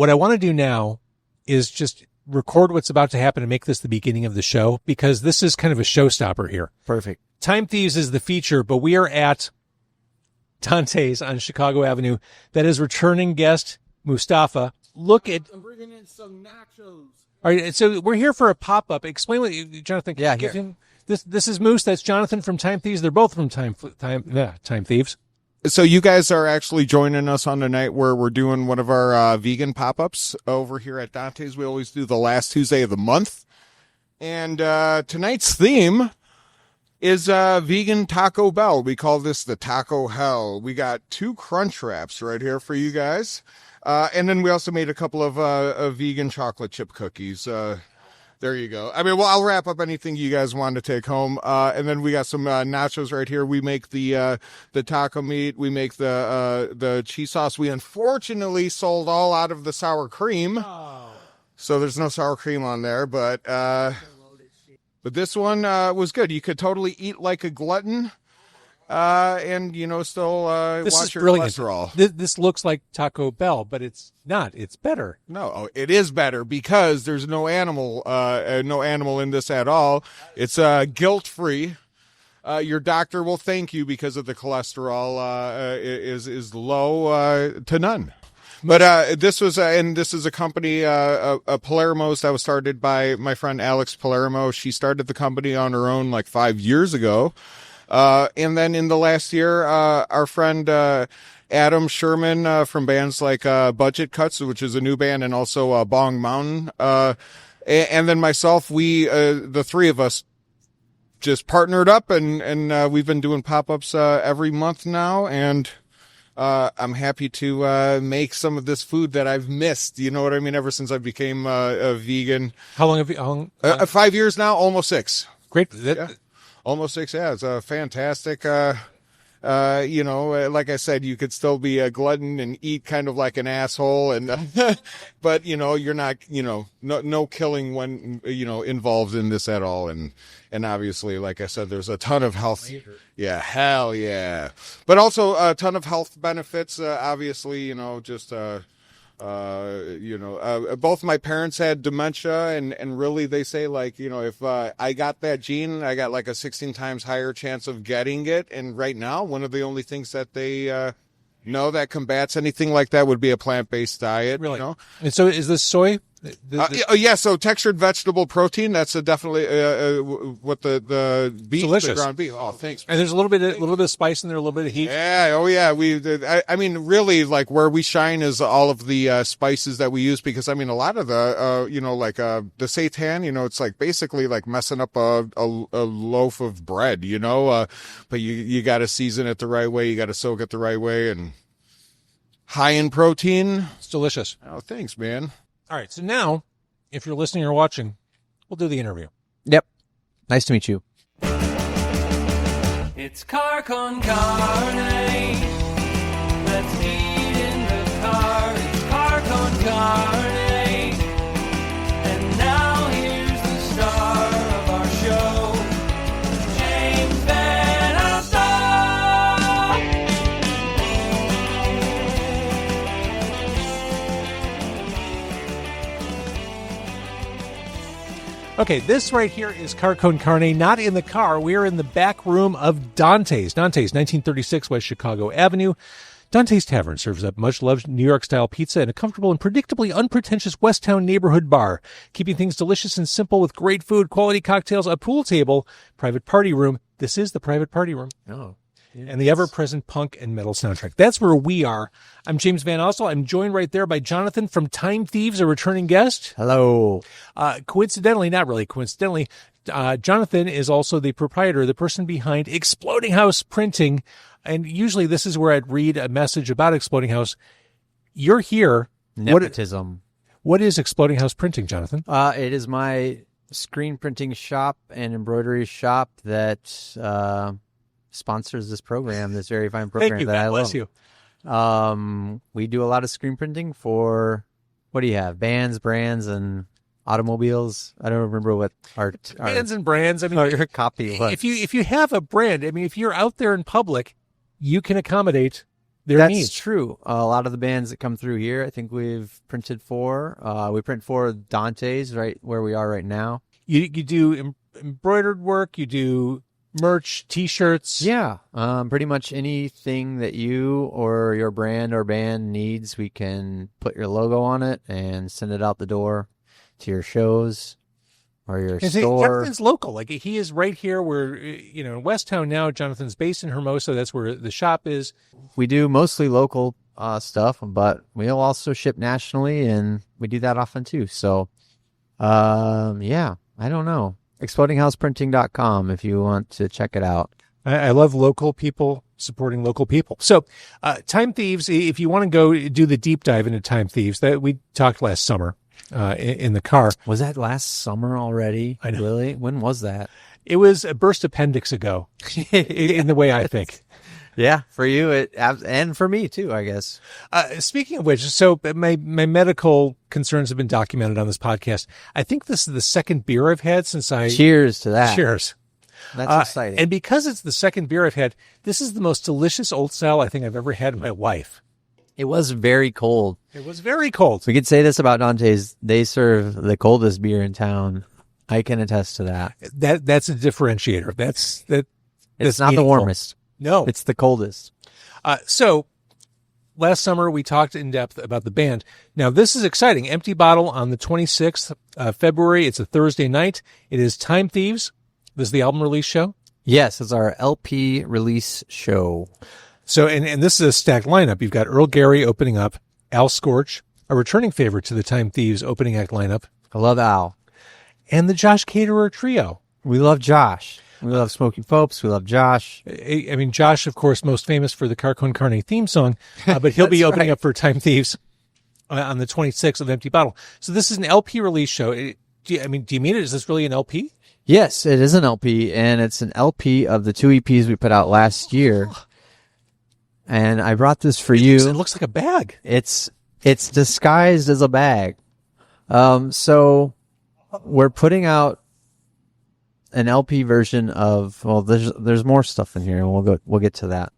What I want to do now is just record what's about to happen and make this the beginning of the show, because this is kind of a showstopper here. Perfect. Time Thieves is the feature, but we are at Dante's on Chicago Avenue. That is returning guest Mustafa. Look at... I'm bringing in some nachos. All right, so we're here for a pop-up. Explain what you, Jonathan. Yeah, give here. him. This is Moose. That's Jonathan from Time Thieves. They're both from Time Thieves. So you guys are actually joining us on the night where we're doing one of our vegan pop-ups over here at Dante's. We always do the last Tuesday of the month. And tonight's theme is vegan Taco Bell. We call this the Taco Hell. We got 2 Crunchwraps right here for you guys. And then we also made a couple of vegan chocolate chip cookies. There you go. I mean, well, I'll wrap up anything you guys want to take home. And then we got some nachos right here. We make the taco meat. We make the cheese sauce. We unfortunately sold all out of the sour cream. Oh. So there's no sour cream on there, but this one was good. You could totally eat like a glutton. And, you know, still watch your cholesterol. This looks like Taco Bell, but it's not. It's better. No, it is better because there's no animal in this at all. It's guilt-free. Your doctor will thank you because of the cholesterol is low to none. But this was and this is a company, Palermo's, that was started by my friend Alex Palermo. She started the company on her own like 5 years ago. And then in the last year, our friend, Adam Sherman, from bands like, Budget Cuts, which is a new band, and also, Bong Mountain, and then myself, the 3 of us just partnered up and we've been doing pop-ups, every month now. And, I'm happy to, make some of this food that I've missed. You know what I mean? Ever since I became, a vegan. How long have you, 5 years now, almost 6. Great. Yeah. Almost 6, yeah. It's fantastic. You know, like I said, you could still be a glutton and eat kind of like an asshole, and but you know, you're not, you know, no killing when, you know, involved in this at all, and obviously, like I said, there's a ton of health. Yeah, hell yeah. But also a ton of health benefits. Obviously, you know, just you know, both my parents had dementia, and really they say, like, you know, if I got that gene, I got like a 16 times higher chance of getting it. And right now, one of the only things that they know that combats anything like that would be a plant-based diet. Really? You know? And so is this soy? Yeah, so textured vegetable protein. That's definitely what the beef, delicious. the ground beef. Oh, thanks. And there's a little bit of spice in there, a little bit of heat. Yeah, oh yeah. I mean, really, like where we shine is all of the spices that we use, because I mean, a lot of the you know, like the seitan, you know, it's like basically like messing up a loaf of bread, you know. But you got to season it the right way. You got to soak it the right way, and high in protein. It's delicious. Oh, thanks, man. All right, so now, if you're listening or watching, we'll do the interview. Yep. Nice to meet you. It's car con carne. Let's eat in the car. It's car con carne. And now here's the star of our show, James Van Alstyne. Okay, this right here is Car Con Carne, not in the car. We're in the back room of Dante's. Dante's, 1936 West Chicago Avenue. Dante's Tavern serves up much-loved New York-style pizza in a comfortable and predictably unpretentious Westtown neighborhood bar, keeping things delicious and simple with great food, quality cocktails, a pool table, private party room. This is the private party room. Oh. Yes. And the ever-present punk and metal soundtrack. That's where we are. I'm James Van Alstyne. I'm joined right there by Jonathan from Time Thieves, a returning guest. Hello. Coincidentally, not really coincidentally, Jonathan is also the proprietor, the person behind Exploding House Printing. And usually this is where I'd read a message about Exploding House. You're here. Nepotism. What is Exploding House Printing, Jonathan? It is my screen printing shop and embroidery shop that sponsors this program, this very fine program. Thank you. that God I bless love. You. We do a lot of screen printing for, what do you have? Bands, brands, and automobiles. I don't remember what our Bands and brands. I mean, your copy was. if you have a brand, I mean, if you're out there in public, you can accommodate their That's needs. true. A lot of the bands that come through here, I think we've printed for. We print for Dante's right where we are right now. You do embroidered work, you do merch, T-shirts. Yeah, pretty much anything that you or your brand or band needs, we can put your logo on it and send it out the door to your shows or your And see, store. Jonathan's local. Like, he is right here where, in West Town now. Jonathan's based in Hermosa. That's where the shop is. We do mostly local stuff, but we'll also ship nationally, and we do that often too. So, yeah, I don't know. ExplodingHousePrinting.com if you want to check it out. I love local people supporting local people. So, Time Thieves, if you want to go do the deep dive into Time Thieves, that we talked last summer in the car. Was that last summer already? I know. Really? When was that? It was a burst appendix ago, in the way I think. Yeah, for you and for me too, I guess. Speaking of which, so my medical concerns have been documented on this podcast. I think this is the second beer I've had since I... Cheers to that. Cheers. That's exciting. And because it's the second beer I've had, this is the most delicious old style I think I've ever had in my life. It was very cold. It was very cold. We could say this about Dante's. They serve the coldest beer in town. I can attest to that. That's a differentiator. That's It's that's not the meaningful. warmest. No. It's the coldest. So last summer we talked in depth about the band. Now this is exciting. Empty Bottle on the 26th of February. It's a Thursday night. It is Time Thieves. This is the album release show. Yes, it's our LP release show. So, and this is a stacked lineup. You've got Earl Gary opening up, Al Scorch, a returning favorite to the Time Thieves opening act lineup, I love Al. and the Josh Caterer Trio. We love Josh. We love Smoky Popes. We love Josh. I mean, Josh, of course, most famous for the Car Con Carne theme song, but he'll be opening up for Time Thieves on the 26th of Empty Bottle. So this is an LP release show. Do you mean it? Is this really an LP? Yes, it is an LP, and it's an LP of the 2 EPs we put out last year. And I brought this for you. It looks like a bag. It's disguised as a bag. So we're putting out an LP version of, well, there's more stuff in here, and we'll get to that.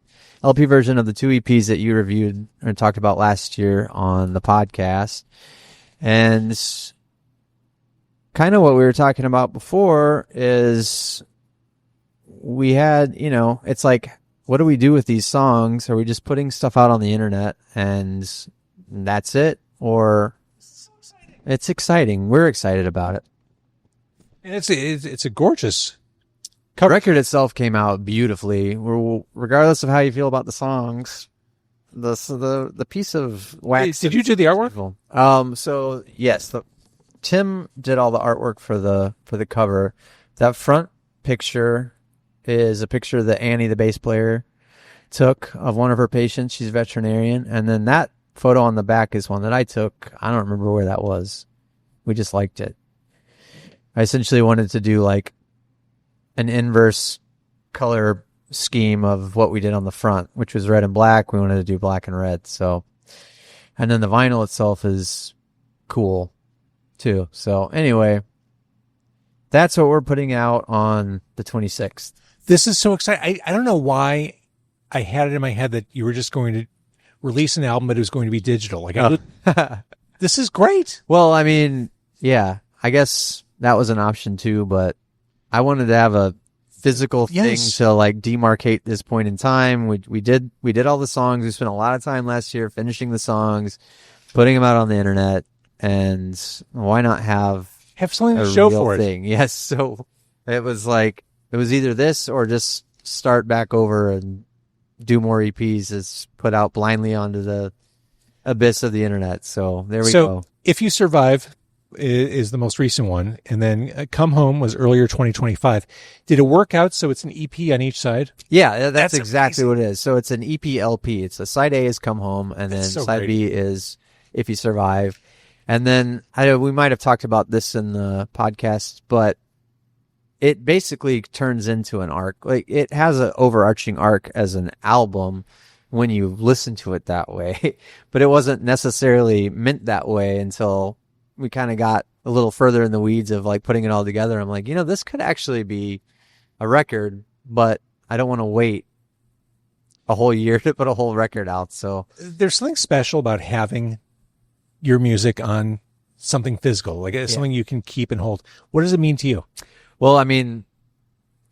LP version of the 2 EPs that you reviewed and talked about last year on the podcast. And kind of what we were talking about before is we had, it's like, what do we do with these songs? Are we just putting stuff out on the internet and that's it? Or it's exciting. We're excited about it. And it's a gorgeous The cover. record itself came out beautifully. Regardless of how you feel about the songs, the piece of wax. Did you do the artwork? Beautiful. So yes, Tim did all the artwork for the cover. That front picture is a picture that Annie, the bass player, took of one of her patients. She's a veterinarian. And then that photo on the back is one that I took. I don't remember where that was. We just liked it. I essentially wanted to do like an inverse color scheme of what we did on the front, which was red and black. We wanted to do black and red. So, and then the vinyl itself is cool too. So anyway, that's what we're putting out on the 26th. This is so exciting. I don't know why I had it in my head that you were just going to release an album, but it was going to be digital. This is great. Well, I mean, yeah, I guess that was an option too, but I wanted to have a physical thing Yes. to like demarcate this point in time. We did all the songs. We spent a lot of time last year finishing the songs, putting them out on the internet, and why not have Something a to show real for it. thing? Yes. So it was either this or just start back over and do more EPs. Is put out blindly onto the abyss of the internet. So there we go. If You Survive is the most recent one, and then Come Home was earlier 2025. Did it work out so it's an EP on each side? Yeah, that's That's exactly amazing. what it is. So it's an EP LP. It's a side A is Come Home, and then That's so side great. B is If You Survive. And then we might have talked about this in the podcast, but it basically turns into an arc. Like it has an overarching arc as an album when you listen to it that way, but it wasn't necessarily meant that way until we kind of got a little further in the weeds of like putting it all together. I'm like, this could actually be a record, but I don't want to wait a whole year to put a whole record out. So There's something special about having your music on something physical, like something you can keep and hold. What does it mean to you? well, I mean,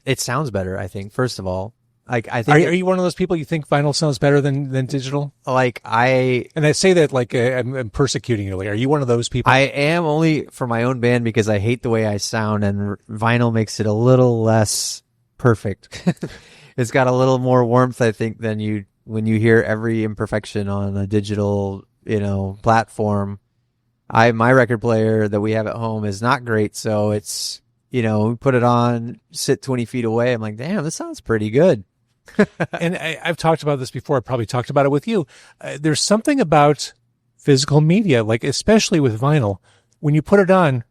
it sounds better. I think first of all, like I think Are you one of those people you think vinyl sounds better than digital? like I And I say that like I'm persecuting you. Like, are you one of those people? I am only for my own band because I hate the way I sound, and vinyl makes it a little less perfect. It's got a little more warmth, I think, than when you hear every imperfection on a digital, platform. My record player that we have at home is not great, so it's, we put it on, sit 20 feet away. I'm like, damn, this sounds pretty good. And I've talked about this before. I probably talked about it with you. There's something about physical media, like especially with vinyl, when you put it on,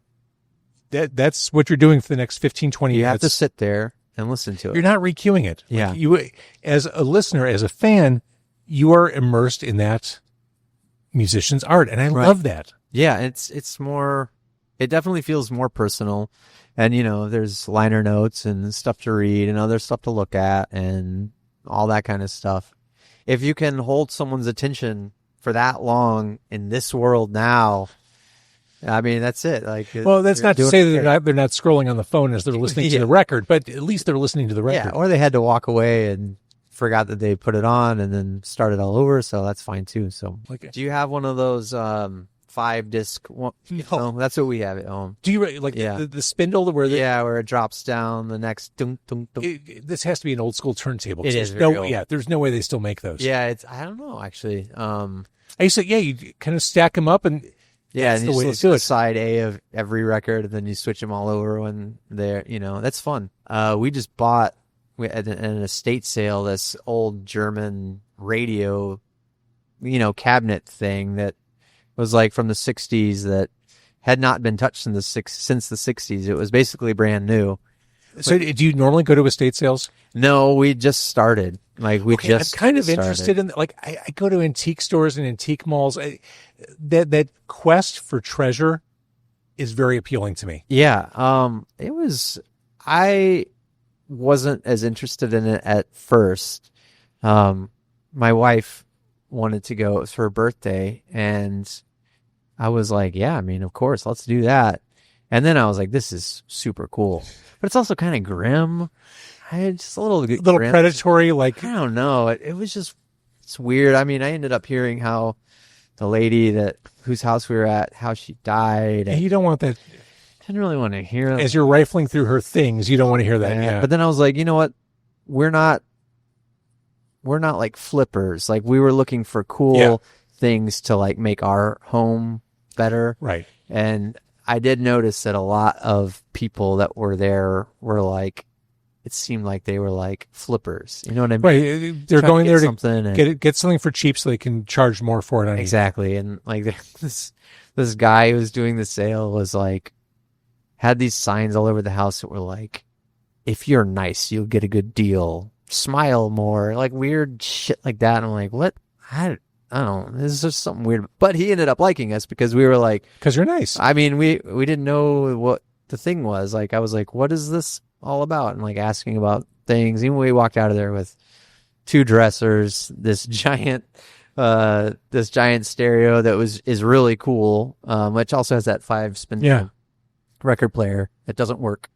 that's what you're doing for the next 15, 20 You minutes. have to sit there and listen to it. You're not recuing it. Yeah. Like you, as a listener, as a fan, you are immersed in that musician's art. And I love that. Yeah, it's more, it definitely feels more personal. And, there's liner notes and stuff to read and other stuff to look at and all that kind of stuff. If you can hold someone's attention for that long in this world now, I mean, that's it. Like, Well, that's not to doing say it that they're not scrolling on the phone as they're listening to the record, but at least they're listening to the record. Yeah, or they had to walk away and forgot that they put it on and then started all over, so that's fine too. So, do you have one of those 5-disc? No, that's what we have at home. Do you like the spindle where where it drops down the next dunk, dunk, dunk. This has to be an old school turntable. It is There's very no, old. yeah. There's no way they still make those. Yeah, I don't know actually. I used to, you kind of stack them up and and the you way just to do listen to it. side A of every record, and then you switch them all over when they're, that's fun. We just bought at an estate sale this old German radio, cabinet thing that was like from the 60s that had not been touched since the 60s. It was basically brand new. So do you normally go to estate sales? No, we just started. Like I'm kind of interested in, like, I go to antique stores and antique malls. That quest for treasure is very appealing to me. Yeah. I wasn't as interested in it at first. My wife wanted to go. It was for her birthday, and I was like, yeah, I mean, of course, let's do that. And then I was like, this is super cool. But it's also kind of grim. Just a little grim. Predatory, like, I don't know. It was just, it's weird. I mean, I ended up hearing how the lady whose house we were at, how she died. and you don't want that. I didn't really want to hear that. As you're rifling through her things, you don't want to hear that. Yeah. But then I was like, you know what? We're not like flippers. Like, we were looking for cool things to like make our home better. Right. And I did notice that a lot of people that were there were like, it seemed like they were like flippers. You know what I mean? Right. They're going there to get something for cheap so they can charge more for it. Exactly. And like this guy who was doing the sale was like, had these signs all over the house that were like, if you're nice, you'll get a good deal. Smile more. Like weird shit like that. And I'm like, what? I don't know. This is just something weird. But he ended up liking us because we were like, because you're nice. I mean, we didn't know what the thing was. Like, I was like, what is this all about? And like asking about things. Even we walked out of there with 2 dressers, this giant stereo that is really cool, which also has that 5-spindle record player. It doesn't work.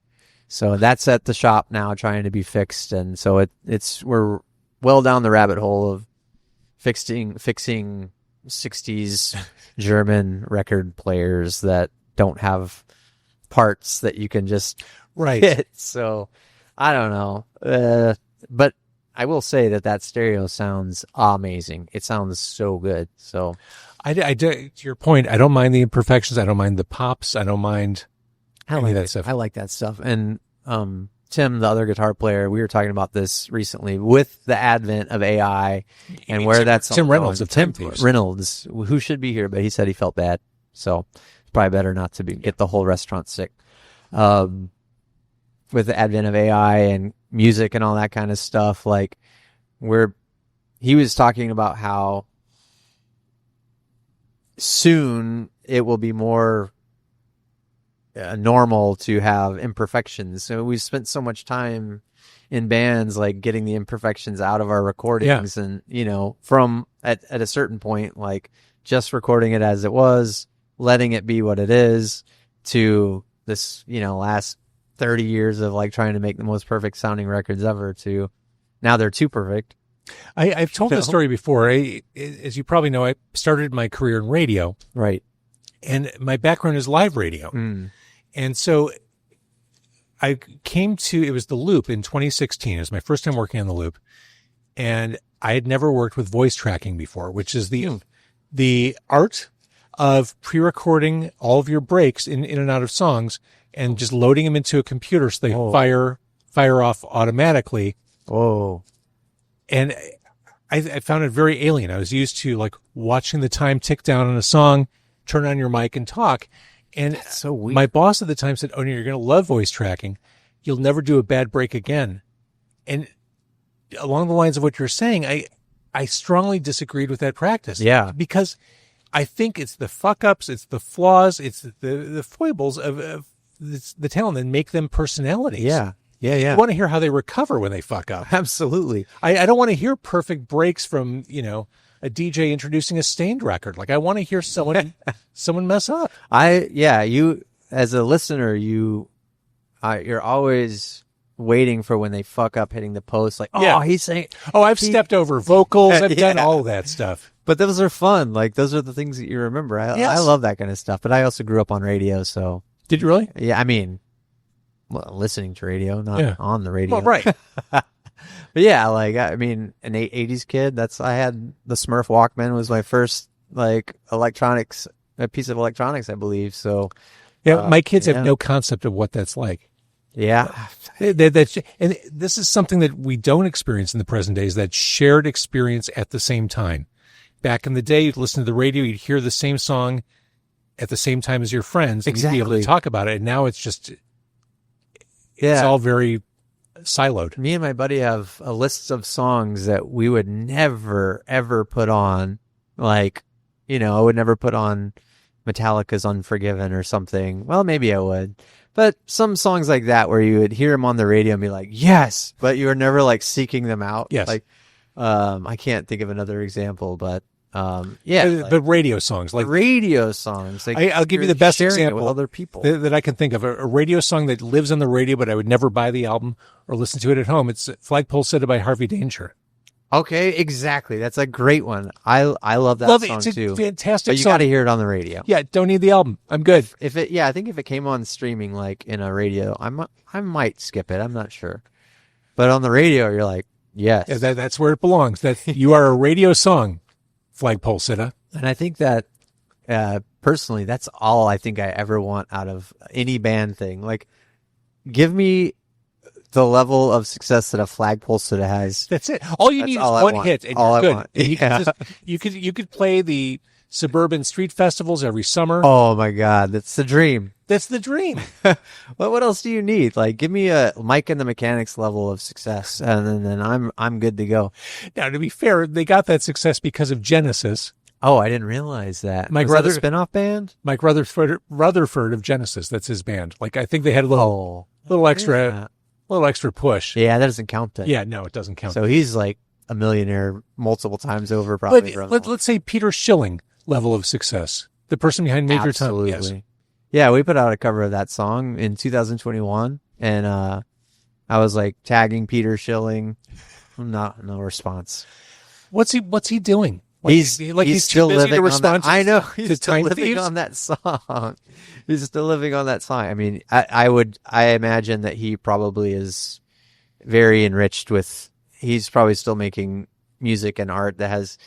So that's at the shop now trying to be fixed. And so we're well down the rabbit hole of fixing 60s German record players that don't have parts that you can just hit. So I don't know. But I will say that stereo sounds amazing. It sounds so good. So I to your point, I don't mind the imperfections. I don't mind the pops. I don't mind any of that stuff. I like that stuff. And Tim, the other guitar player, we were talking about this recently with the advent of AI and where that's Tim Reynolds of Time Thieves. Reynolds, who should be here, but he said he felt bad. So it's probably better not to get the whole restaurant sick. With the advent of AI and music and all that kind of stuff, like he was talking about how soon it will be more normal to have imperfections. So we spent so much time in bands, like getting the imperfections out of our recordings, and from at a certain point, like just recording it as it was, letting it be what it is, to this last 30 years of like trying to make the most perfect sounding records ever, to now they're too perfect. I've told this story before. As you probably know, I started my career in radio, Right. and my background is live radio. And so I came to, it was the Loop in 2016. It was my first time working on the Loop. And I had never worked with voice tracking before, which is the art of pre-recording all of your breaks in and out of songs and just loading them into a computer so they fire off automatically. Oh. And I found it very alien. I was used to like watching the time tick down on a song, turn on your mic and talk. And That's so weird. My boss at the time said, "Oh, you're going to love voice tracking. You'll never do a bad break again." And along the lines of what you're saying, I strongly disagreed with that practice. Yeah. Because I think it's the fuck ups, it's the flaws, it's the foibles of the talent that make them personalities. Yeah. I want to hear how they recover when they fuck up. Absolutely. I don't want to hear perfect breaks from, a DJ introducing a Stained record. Like I want to hear someone mess up. You as a listener, you're always waiting for when they fuck up hitting the post. Like, he's saying, I've stepped over vocals. I've done all of that stuff. But those are fun. Like those are the things that you remember. I love that kind of stuff. But I also grew up on radio, so did you really? Yeah, I mean, listening to radio, not on the radio. Well, right. But yeah, like, I mean, an 80s kid, I had the Smurf Walkman was my first, like, a piece of electronics, I believe. So, my kids have no concept of what that's like. Yeah. And this is something that we don't experience in the present days, that shared experience at the same time. Back in the day, you'd listen to the radio, you'd hear the same song at the same time as your friends. Exactly. And you'd be able to talk about it. And now it's just, it's all very siloed. Me and my buddy have a list of songs that we would never, ever put on. Like, I would never put on Metallica's Unforgiven or something. Well, maybe I would. But some songs like that where you would hear them on the radio and be like, yes, but you were never like seeking them out. Yes. Like, I can't think of another example, but but radio songs, like radio songs. Like I'll give you the best example with other people that I can think of. A radio song that lives on the radio, but I would never buy the album or listen to it at home. It's Flagpole Sitta by Harvey Danger. Okay, exactly. That's a great one. I love that song it's too. A fantastic but you song. got to hear it on the radio. Yeah, don't need the album. I'm good. I think if it came on streaming, like in a radio, I might skip it. I'm not sure. But on the radio, you're like, yes. Yeah, that's where it belongs. That you are a radio song, Flagpole Sitta. And I think that, personally, that's all I think I ever want out of any band thing. Like, give me the level of success that a Flagpole Sitta has. That's it. All you need is one hit, and all you're I good. want. And you could play the suburban street festivals every summer. Oh my God, that's the dream. That's the dream. What else do you need? Like, give me a Mike and the Mechanics level of success, and then I'm good to go. Now, to be fair, they got that success because of Genesis. Oh, I didn't realize that. Mike Was that a spinoff band? Mike Rutherford of Genesis. That's his band. Like, I think they had a little extra push. Yeah, that doesn't count then. Yeah, no, it doesn't count. So he's like a millionaire multiple times over, probably. But let's say Peter Schilling level of success. The person behind Major Tom. Absolutely. Yes. Yeah, we put out a cover of that song in 2021, and I was like tagging Peter Schilling. No response. What's he doing? He's too still busy living to respond on that. I know he's to still Time living Thieves? on that song. He's still living on that song. I mean, I imagine that he probably is very enriched with. He's probably still making music and art that has.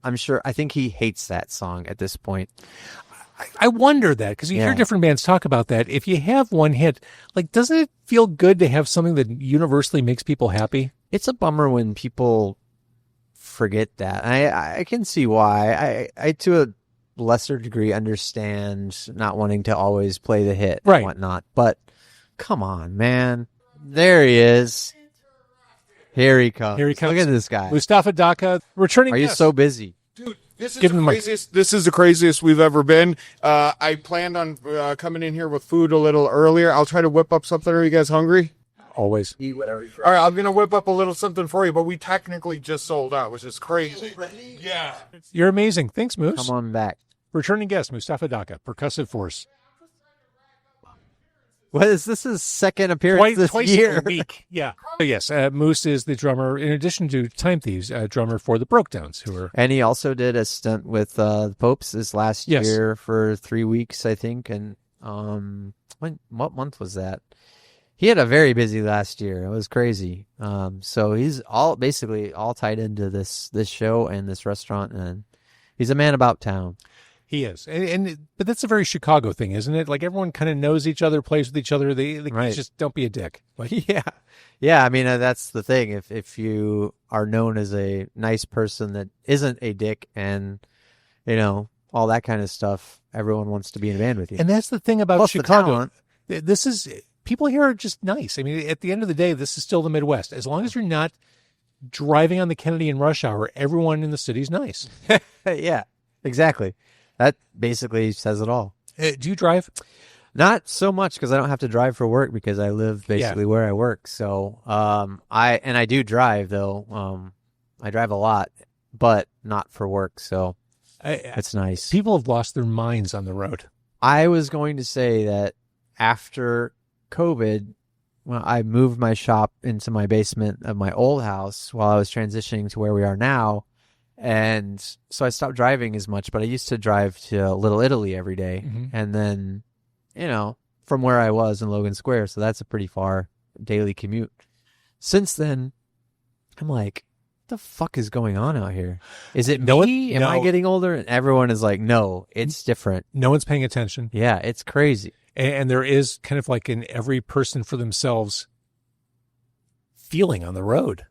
I think he hates that song at this point. I wonder that, because you hear different bands talk about that. If you have one hit, like, doesn't it feel good to have something that universally makes people happy? It's a bummer when people forget that. I can see why. I to a lesser degree understand not wanting to always play the hit and whatnot. But come on, man. There he is. Here he comes. Look at this guy. Mustafa Daka, returning Are you guest. so busy? Dude, this is Give the him the mic. craziest. This is the craziest we've ever been. I planned on coming in here with food a little earlier. I'll try to whip up something. Are you guys hungry? always. Eat whatever you All right, I'm gonna whip up a little something for you, but we technically just sold out, which is crazy. Yeah. You're amazing. Thanks, Moose. Come on back. Returning guest, Mustafa Daka, percussive force. What is this? His second appearance this twice year? a week. Yeah. So yes, Moose is the drummer, in addition to Time Thieves, drummer for the Brokedowns, who are... And he also did a stint with the Popes this last Yes. year for 3 weeks, I think. And what month was that? He had a very busy last year. It was crazy. So he's basically all tied into this show and this restaurant, and he's a man about town. He is. But that's a very Chicago thing, isn't it? Like, everyone kind of knows each other, plays with each other. They Right. just don't be a dick. Like, Yeah. I mean, that's the thing. If you are known as a nice person that isn't a dick, and all that kind of stuff, everyone wants to be in a band with you. and that's the thing about Plus the Chicago. talent. This is... People here are just nice. I mean, at the end of the day, this is still the Midwest. As long as you're not driving on the Kennedy in rush hour, everyone in the city's nice. Yeah, exactly. That basically says it all. Do you drive? Not so much because I don't have to drive for work because I live basically where I work. So I do drive though. I drive a lot, but not for work. So it's nice. People have lost their minds on the road. I was going to say that after COVID, well, I moved my shop into my basement of my old house while I was transitioning to where we are now. And so I stopped driving as much, but I used to drive to Little Italy every day. Mm-hmm. And then, from where I was in Logan Square. So that's a pretty far daily commute. Since then, I'm like, what the fuck is going on out here? Is it me? Am I getting older? And everyone is like, no, it's different. No one's paying attention. Yeah, it's crazy. And there is kind of like an every person for themselves feeling on the road.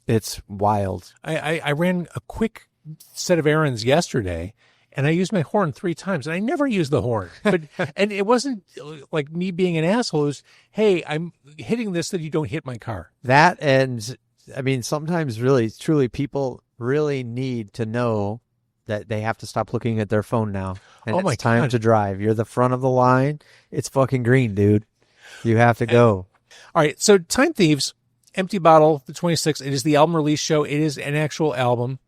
It's wild. I ran a quick set of errands yesterday, and I used my horn 3 times, and I never use the horn. But and it wasn't like me being an asshole. It was, hey, I'm hitting this so you don't hit my car. That, and I mean, sometimes really, truly, people really need to know that they have to stop looking at their phone now. And Oh my it's time God. to drive. You're the front of the line. It's fucking green, dude. You have to go. All right, so Time Thieves, Empty Bottle, the 26th. It is the album release show. It is an actual album.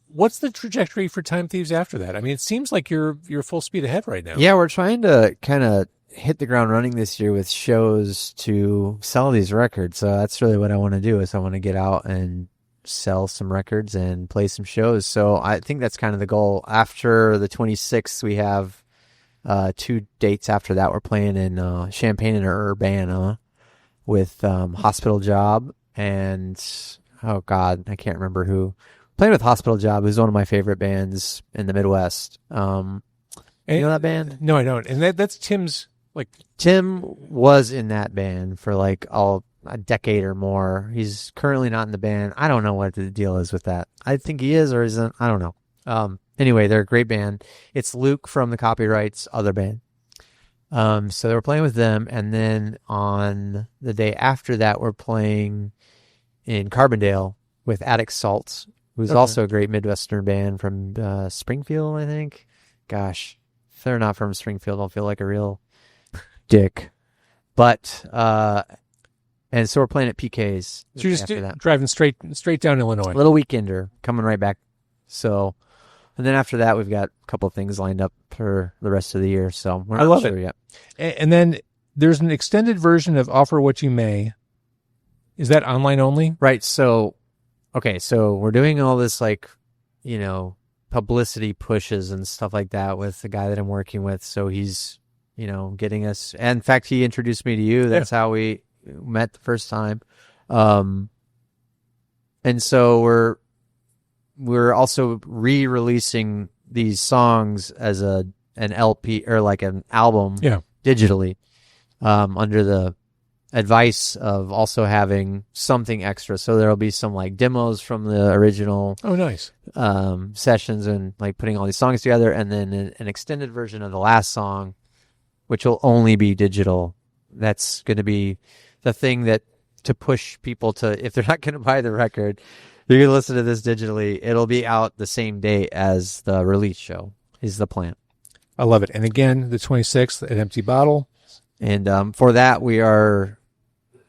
What's the trajectory for Time Thieves after that? I mean, it seems like you're full speed ahead right now. Yeah, we're trying to kind of hit the ground running this year with shows to sell these records. So that's really what I want to do, is I want to get out and sell some records and play some shows. So I think that's kind of the goal. After the 26th, we have 2 dates after that. We're playing in Champaign and Urbana with Hospital Job and, oh God, I can't remember who. Playing with Hospital Job, who's one of my favorite bands in the Midwest. You know that band? No, I don't. And that's Tim's, like... Tim was in that band for like a decade or more. He's currently not in the band. I don't know what the deal is with that. I think he is or isn't. I don't know. Anyway, they're a great band. It's Luke from the Copyrights other band. So we're playing with them, and then on the day after that, we're playing in Carbondale with Attic Salt, who's also a great Midwestern band from Springfield, I think. Gosh, if they're not from Springfield, I'll feel like a real dick. But and so we're playing at PK's. So you're just after that. driving straight down Illinois. Little weekender coming right back. So, and then after that, we've got a couple of things lined up for the rest of the year. So we're I not love sure it. yet. And then there's an extended version of Offer What You May. Is that online only? Right. So, okay. So we're doing all this publicity pushes and stuff like that with the guy that I'm working with. So he's, getting us. And in fact, he introduced me to you. That's how we met the first time. And so we're also re-releasing these songs as an LP or like an album digitally, under the advice of also having something extra. So there'll be some like demos from the original sessions and like putting all these songs together, and then an extended version of the last song, which will only be digital. That's going to be the thing that to push people to, if they're not going to buy the record, you're going to listen to this digitally. It'll be out the same day as the release show is the plan. I love it. And again, the 26th at Empty Bottle. And for that, we are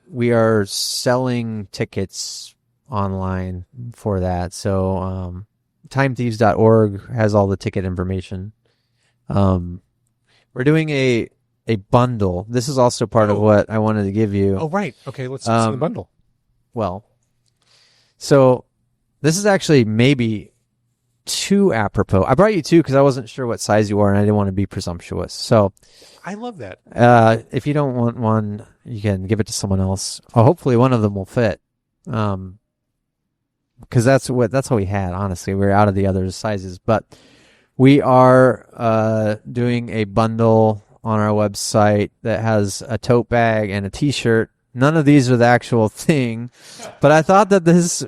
we are selling tickets online for that. So timethieves.org has all the ticket information. We're doing a bundle. This is also part of what I wanted to give you. Oh, right. Okay, let's see the bundle. Well, so this is actually maybe too apropos. I brought you two because I wasn't sure what size you are, and I didn't want to be presumptuous. So I love that. if you don't want one, you can give it to someone else. Hopefully one of them will fit. Because that's what we had, honestly. We're out of the other sizes. But we are doing a bundle on our website that has a tote bag and a t-shirt. None of these are the actual thing. But I thought that this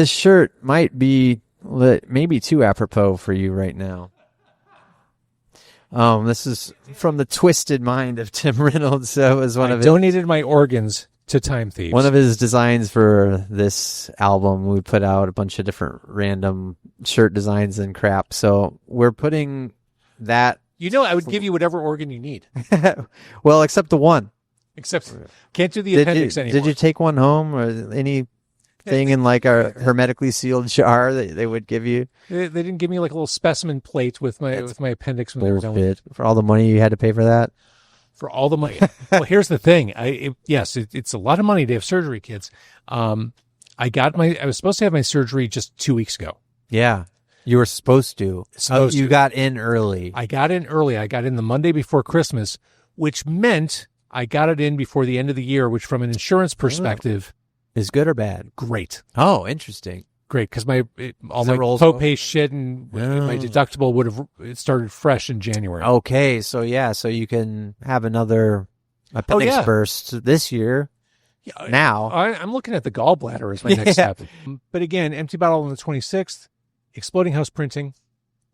shirt might be maybe too apropos for you right now. This is from the twisted mind of Tim Reynolds. That was one of donated my organs to Time Thieves. One of his designs for this album. We put out a bunch of different random shirt designs and crap. So we're putting that. I would give you whatever organ you need. Well, except the one. Except can't do the appendix anymore. Did you take one home or anything in like a hermetically sealed jar that they would give you? They didn't give me like a little specimen plate with my appendix when they were done. For all the money you had to pay for that? For all the money. Well, here's the thing. It's a lot of money to have surgery, kids. I was supposed to have my surgery just 2 weeks ago. Yeah. You were supposed to. You got in early. I got in early. I got in the Monday before Christmas, which meant I got it in before the end of the year, which from an insurance perspective is good or bad? Great. Oh, interesting. Great, because all my copay shit and my deductible would have started fresh in January. Okay, so you can have another appendix burst this year. Yeah, now I'm looking at the gallbladder as my next step. But again, Empty Bottle on the 26th. Exploding House Printing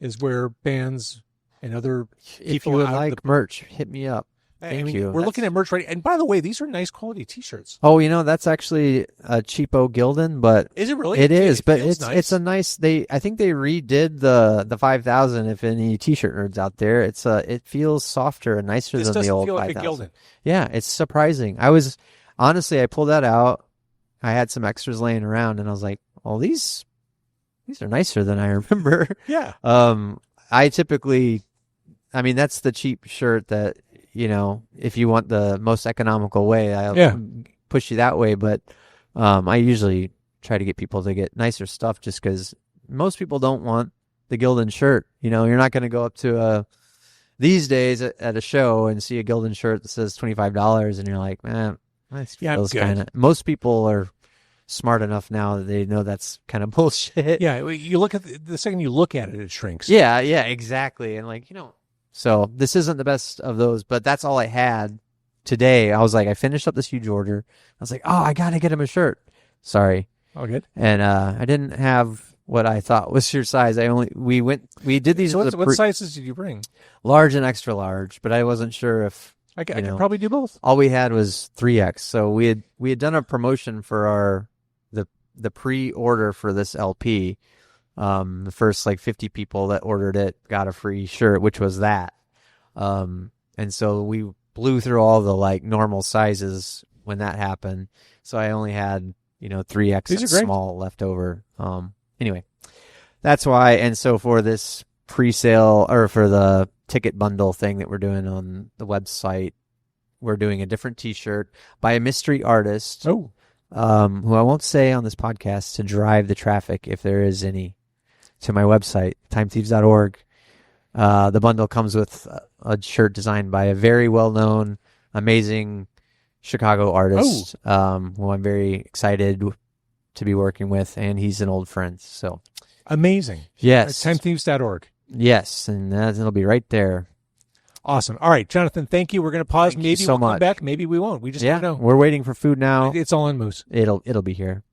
is where bands and other people. If you would like merch, hit me up. Thank you. We're looking at merch right. And by the way, these are nice quality T-shirts. Oh, that's actually a cheapo Gildan, but is it really? It is, but it's nice. It's a nice. I think they redid the 5000. If any T-shirt nerds out there, it feels softer and nicer than the old 5000. Like a Gildan. Yeah, it's surprising. I pulled that out. I had some extras laying around, and I was like, "Oh, these are nicer than I remember." Yeah. I typically, that's the cheap shirt that. If you want the most economical way, I'll push you that way. But I usually try to get people to get nicer stuff just because most people don't want the Gildan shirt. You're not going to go up to these days at a show and see a Gildan shirt that says $25 and you're like, man, that feels kind of. Most people are smart enough now that they know that's kind of bullshit. Yeah, you look at the second you look at it, it shrinks. Yeah, exactly. And So this isn't the best of those, but that's all I had today. I was like, I finished up this huge order. I was like, I got to get him a shirt. Sorry. Oh, good. And I didn't have what I thought was your size. We did these. So what sizes did you bring? Large and extra large, but I wasn't sure if I could probably do both. All we had was 3X. So we had done a promotion for the pre-order for this LP. The first 50 people that ordered it got a free shirt, which was that. And so we blew through all the normal sizes when that happened. So I only had, 3X small left over. Anyway, that's why. And so for this pre-sale or for the ticket bundle thing that we're doing on the website, we're doing a different t-shirt by a mystery artist. Oh. Who I won't say on this podcast to drive the traffic if there is any. To my website, timethieves.org. The bundle comes with a shirt designed by a very well-known, amazing Chicago artist, who I'm very excited to be working with, and he's an old friend. So amazing. Yes. Timethieves.org. Yes, and it'll be right there. Awesome. All right, Jonathan, thank you. We're going to pause. Thank maybe we'll come back. Maybe we won't. We just don't know. We're waiting for food now. It's all on Moose. It'll be here.